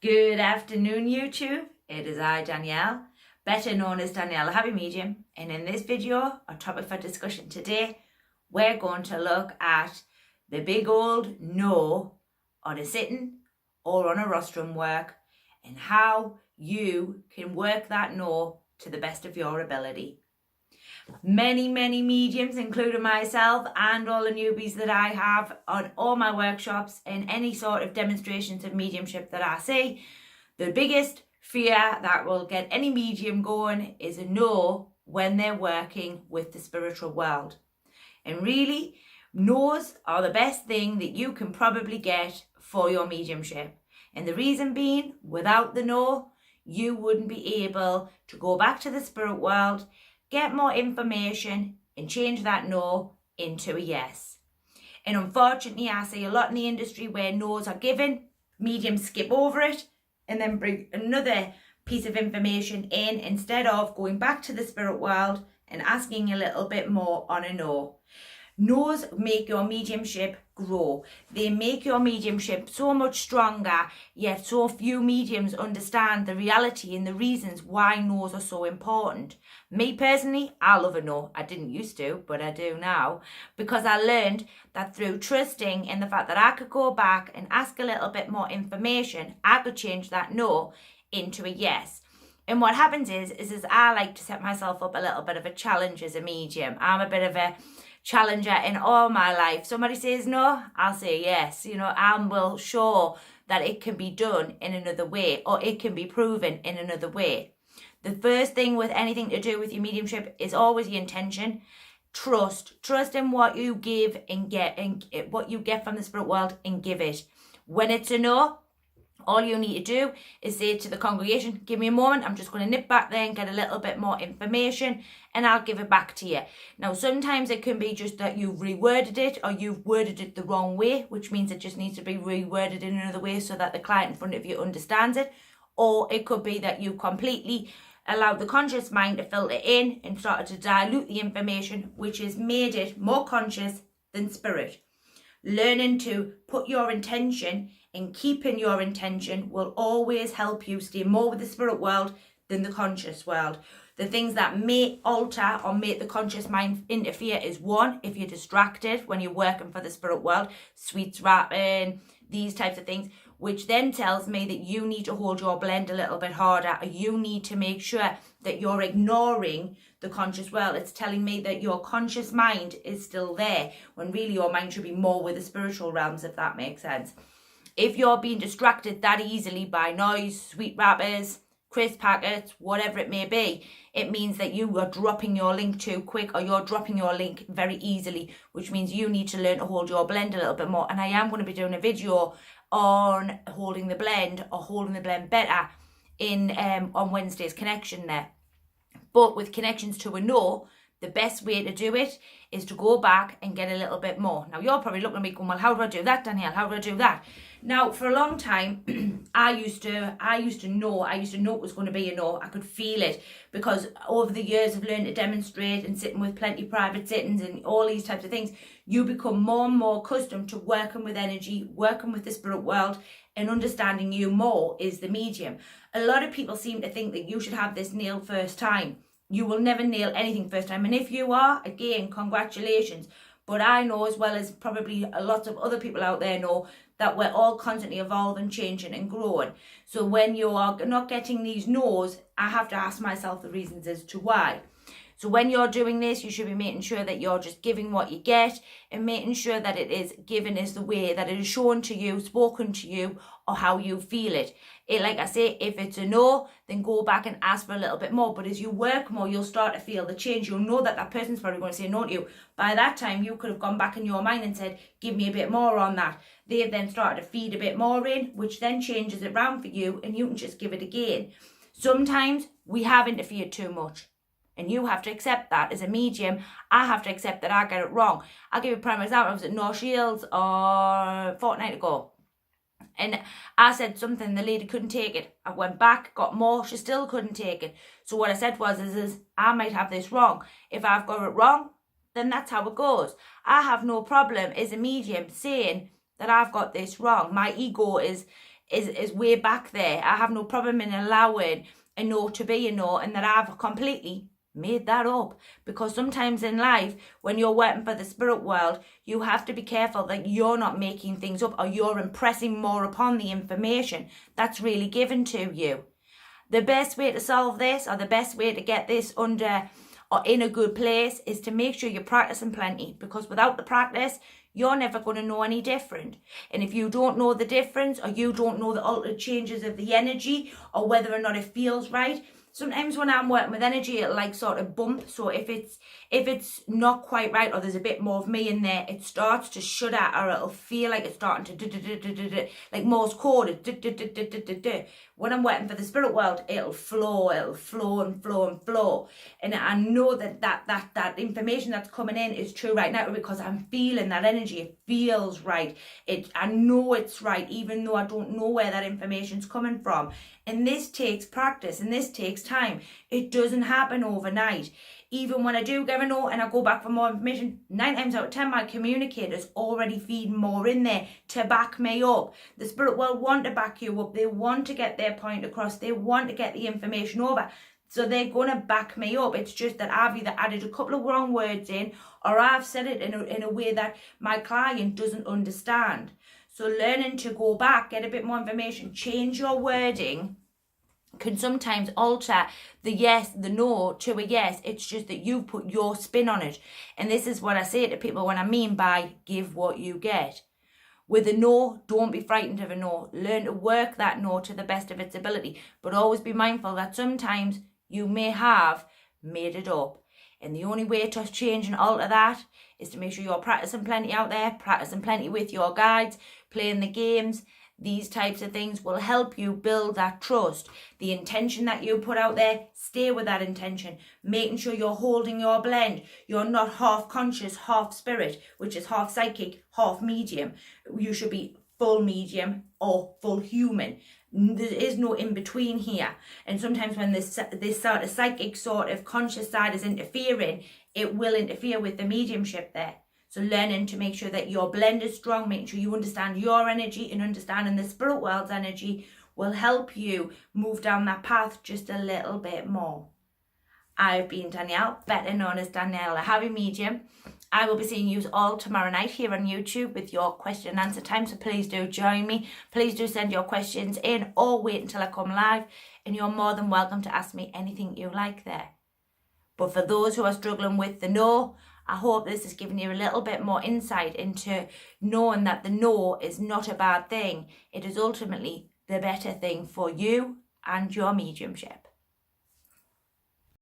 Good afternoon, YouTube. It is I, Danielle, better known as Danielle, a happy medium. And in this video, our topic for discussion today, we're going to look at the big old no on a sitting or on a rostrum work and how you can work that no to the best of your ability. Many mediums, including myself and all the newbies that I have on all my workshops and any sort of demonstrations of mediumship that I see, the biggest fear that will get any medium going is a no when they're working with the spiritual world. And really, no's are the best thing that you can probably get for your mediumship. And the reason being, without the no, you wouldn't be able to go back to the spirit world, get more information and change that no into a yes. And unfortunately, I see a lot in the industry where no's are given, mediums skip over it and then bring another piece of information in instead of going back to the spirit world and asking a little bit more on a no. No's make your mediumship grow. They make your mediumship so much stronger, yet so few mediums understand the reality and the reasons why no's are so important. Me personally, I love a no. I didn't used to, but I do now, because I learned that through trusting in the fact that I could go back and ask a little bit more information, I could change that no into a yes. And what happens is I like to set myself up a little bit of a challenge as a medium. I'm a bit of a challenger in all my life. Somebody says no, I'll say yes. I will show that it can be done in another way, or it can be proven in another way. The first thing with anything to do with your mediumship is always the intention. Trust in what you give and get, and what you get from the spirit world, and give it. When it's a no, all you need to do is say to the congregation, give me a moment, I'm just going to nip back there and get a little bit more information and I'll give it back to you. Now, sometimes it can be just that you've reworded it or you've worded it the wrong way, which means it just needs to be reworded in another way so that the client in front of you understands it. Or it could be that you completely allowed the conscious mind to filter in and started to dilute the information, which has made it more conscious than spirit. Learning to put your intention and keeping your intention will always help you stay more with the spirit world than the conscious world. The things that may alter or make the conscious mind interfere is one, if you're distracted when you're working for the spirit world, sweets wrapping, these types of things, which then tells me that you need to hold your blend a little bit harder, or you need to make sure that you're ignoring the conscious world. It's telling me that your conscious mind is still there, when really your mind should be more with the spiritual realms, if that makes sense. If you're being distracted that easily by noise, sweet wrappers, crisp packets, whatever it may be, it means that you are dropping your link too quick, or you're dropping your link very easily, which means you need to learn to hold your blend a little bit more. And I am going to be doing a video on holding the blend, or holding the blend better, in on Wednesday's connection there. But with connections to a no, the best way to do it is to go back and get a little bit more. Now, you're probably looking at me going, well, how do I do that, Danielle? How do I do that? Now, for a long time, I used to know it was going to be a no. I could feel it, because over the years I've learned to demonstrate and sitting with plenty private sittings and all these types of things, you become more and more accustomed to working with energy, working with the spirit world, and understanding you more is the medium. A lot of people seem to think that you should have this nailed first time. You will never nail anything first time. And if you are, again, congratulations. But I know, as well as probably a lot of other people out there know, that we're all constantly evolving, changing and growing. So when you are not getting these no's, I have to ask myself the reasons as to why. So when you're doing this, you should be making sure that you're just giving what you get, and making sure that it is given as the way that it is shown to you, spoken to you, or how you feel it. Like I say, if it's a no, then go back and ask for a little bit more. But as you work more, you'll start to feel the change. You'll know that that person's probably going to say no to you. By that time, you could have gone back in your mind and said, give me a bit more on that. They've then started to feed a bit more in, which then changes it round for you, and you can just give it again. Sometimes we have interfered too much. And you have to accept that. As a medium, I have to accept that I get it wrong. I'll give you a prime example. I was at North Shields a fortnight ago, and I said something, the lady couldn't take it. I went back, got more, she still couldn't take it. So what I said was, I might have this wrong. If I've got it wrong, then that's how it goes. I have no problem as a medium saying that I've got this wrong. My ego is is way back there. I have no problem in allowing a no to be a no, and that I've completely made that up. Because sometimes in life, when you're working for the spirit world, you have to be careful that you're not making things up or you're impressing more upon the information that's really given to you. The best way to solve this, or the best way to get this under or in a good place, is to make sure you're practicing plenty, because without the practice, you're never going to know any different. And if you don't know the difference, or you don't know the altered changes of the energy, or whether or not it feels right, sometimes when I'm working with energy, it'll like sort of bump. So if it's not quite right, or there's a bit more of me in there, it starts to shudder, or it'll feel like it's starting to like Morse code. When I'm working for the spirit world, it'll flow and flow and flow. And I know that information that's coming in is true right now, because I'm feeling that energy. It feels right. I know it's right, even though I don't know where that information's coming from. And this takes practice, and this takes time. It doesn't happen overnight. Even when I do get a note and I go back for more information, 9 times out of 10, my communicator's already feeding more in there to back me up. The spirit world want to back you up. They want to get their point across. They want to get the information over. So they're going to back me up. It's just that I've either added a couple of wrong words in, or I've said it in a way that my client doesn't understand. So learning to go back, get a bit more information, change your wording, can sometimes alter the yes, the no to a yes. It's just that you put your spin on it. And this is what I say to people when I mean by give what you get. With a no, don't be frightened of a no. Learn to work that no to the best of its ability. But always be mindful that sometimes you may have made it up. And the only way to change and alter that is to make sure you're practicing plenty out there, practicing plenty with your guides, playing the games. These types of things will help you build that trust. The intention that you put out there, stay with that intention. Making sure you're holding your blend. You're not half conscious, half spirit, which is half psychic, half medium. You should be full medium or full human. There is no in between here. And sometimes when this sort of psychic sort of conscious side is interfering, it will interfere with the mediumship there. So learning to make sure that your blend is strong, making sure you understand your energy and understanding the spirit world's energy will help you move down that path just a little bit more. I've been Danielle, better known as Danielle, a happy medium. I will be seeing you all tomorrow night here on YouTube with your question and answer time. So please do join me. Please do send your questions in, or wait until I come live. And you're more than welcome to ask me anything you like there. But for those who are struggling with the no, I hope this has given you a little bit more insight into knowing that the no is not a bad thing. It is ultimately the better thing for you and your mediumship.